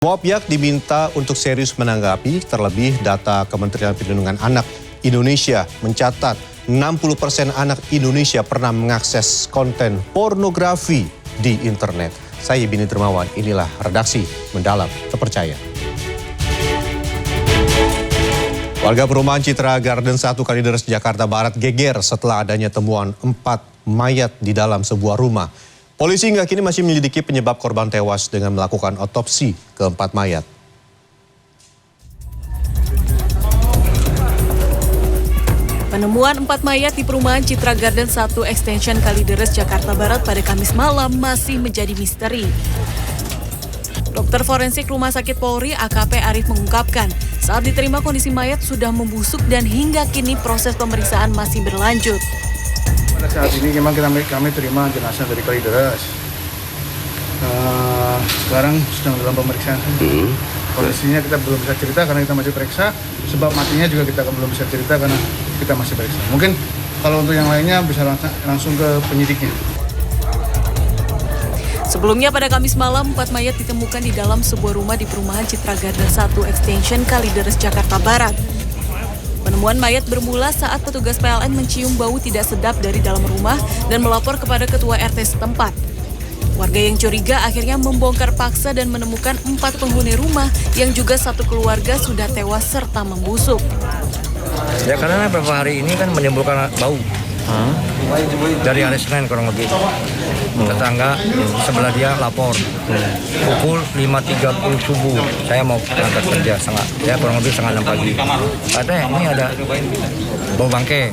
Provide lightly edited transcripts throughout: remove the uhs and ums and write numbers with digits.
Semua pihak diminta untuk serius menanggapi, terlebih data Kementerian Perlindungan Anak Indonesia mencatat 60% anak Indonesia pernah mengakses konten pornografi di internet. Saya Bini Dermawan, inilah redaksi Mendalam Terpercaya. Warga perumahan Citra Garden 1 Kalideres, Jakarta Barat geger setelah adanya temuan 4 mayat di dalam sebuah rumah. Polisi hingga kini masih menyelidiki penyebab korban tewas dengan melakukan otopsi ke-4 mayat. Penemuan 4 mayat di perumahan Citra Garden 1 Extension Kalideres, Jakarta Barat pada Kamis malam masih menjadi misteri. Dokter forensik Rumah Sakit Polri AKP Arief mengungkapkan, saat diterima kondisi mayat sudah membusuk dan hingga kini proses pemeriksaan masih berlanjut. Pada saat ini memang kami terima jenazah dari Kalideres. Sekarang sedang dalam pemeriksaan. Kondisinya kita belum bisa cerita karena kita masih periksa. Sebab matinya juga kita belum bisa cerita karena kita masih periksa. Mungkin kalau untuk yang lainnya bisa langsung ke penyidiknya. Sebelumnya pada Kamis malam, 4 mayat ditemukan di dalam sebuah rumah di perumahan Citra Garden 1 Extension Kalideres, Jakarta Barat. Penemuan mayat bermula saat petugas PLN mencium bau tidak sedap dari dalam rumah dan melapor kepada ketua RT setempat. Warga yang curiga akhirnya membongkar paksa dan menemukan 4 penghuni rumah yang juga satu keluarga sudah tewas serta membusuk. Ya karena beberapa hari ini kan menimbulkan bau. Dari hari Senin kurang lebih. Tetangga sebelah dia lapor. Pukul 5.30 subuh saya mau berangkat kerja, kurang lebih setengah 6 pagi. Katanya ini ada bau bangke.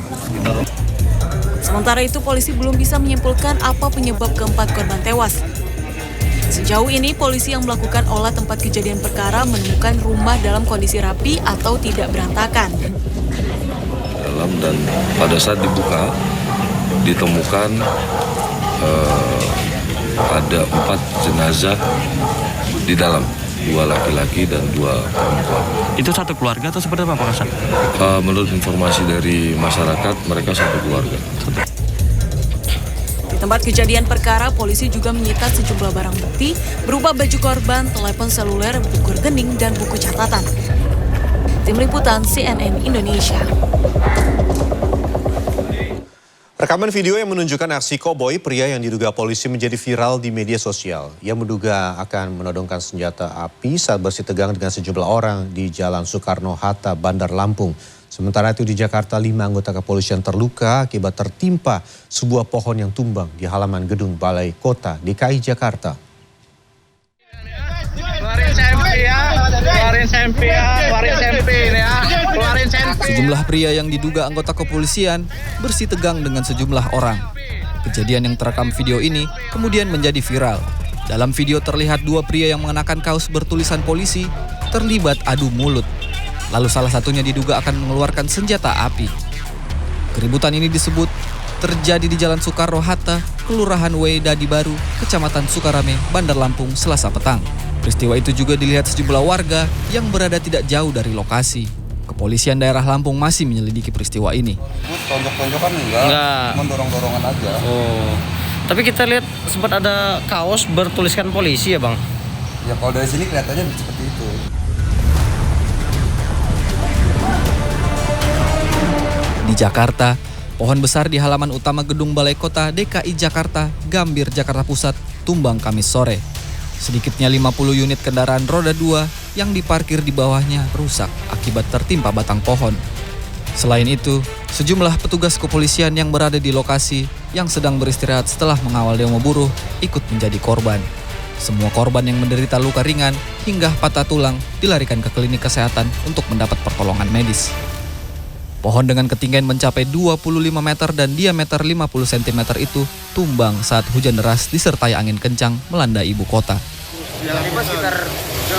Sementara itu polisi belum bisa menyimpulkan apa penyebab ke-4 korban tewas. Sejauh ini polisi yang melakukan olah tempat kejadian perkara menemukan rumah dalam kondisi rapi atau tidak berantakan. Dan pada saat dibuka ditemukan ada 4 jenazah di dalam, 2 laki-laki dan 2 perempuan. Itu satu keluarga atau seperti apa Pak Kasat? Menurut informasi dari masyarakat, mereka satu keluarga. Di tempat kejadian perkara, polisi juga menyita sejumlah barang bukti berupa baju korban, telepon seluler, buku rekening, dan buku catatan. Tim Liputan CNN Indonesia. Rekaman video yang menunjukkan aksi koboi pria yang diduga polisi menjadi viral di media sosial. Ia menduga akan menodongkan senjata api saat bersih tegang dengan sejumlah orang di Jalan Soekarno-Hatta, Bandar Lampung. Sementara itu di Jakarta, 5 anggota kepolisian terluka akibat tertimpa sebuah pohon yang tumbang di halaman gedung Balai Kota DKI Jakarta. Keluarin sempi ya. Sejumlah pria yang diduga anggota kepolisian bersih tegang dengan sejumlah orang. Kejadian yang terekam video ini kemudian menjadi viral. Dalam video terlihat 2 pria yang mengenakan kaos bertulisan polisi terlibat adu mulut. Lalu salah satunya diduga akan mengeluarkan senjata api. Keributan ini disebut terjadi di Jalan Soekarno-Hatta, Kelurahan Wedadi Baru, Kecamatan Sukarame, Bandar Lampung, Selasa petang. Peristiwa itu juga dilihat sejumlah warga yang berada tidak jauh dari lokasi. Kepolisian daerah Lampung masih menyelidiki peristiwa ini. Tonjok-tonjokan enggak, mendorong-dorongan aja. Oh, tapi kita lihat sempat ada kaos bertuliskan polisi ya Bang? Ya kalau dari sini kelihatannya seperti itu. Di Jakarta, pohon besar di halaman utama gedung Balai Kota DKI Jakarta, Gambir, Jakarta Pusat, tumbang Kamis sore. Sedikitnya 50 unit kendaraan roda 2 yang diparkir di bawahnya rusak akibat tertimpa batang pohon. Selain itu, sejumlah petugas kepolisian yang berada di lokasi yang sedang beristirahat setelah mengawal demo buruh ikut menjadi korban. Semua korban yang menderita luka ringan hingga patah tulang dilarikan ke klinik kesehatan untuk mendapat pertolongan medis. Pohon dengan ketinggian mencapai 25 meter dan diameter 50 cm itu tumbang saat hujan deras disertai angin kencang melanda ibu kota. Sekitar 5-8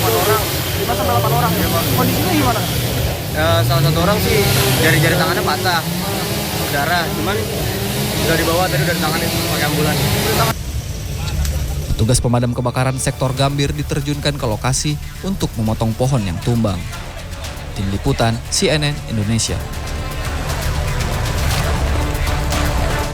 orang. 5-8 orang ya Pak. Kondisinya gimana? Salah satu orang sih jari-jari tangannya patah. Darah, cuman udah dibawa tadi udah ditangani pakai ambulan. Petugas pemadam kebakaran sektor Gambir diterjunkan ke lokasi untuk memotong pohon yang tumbang. Tim Liputan CNN Indonesia.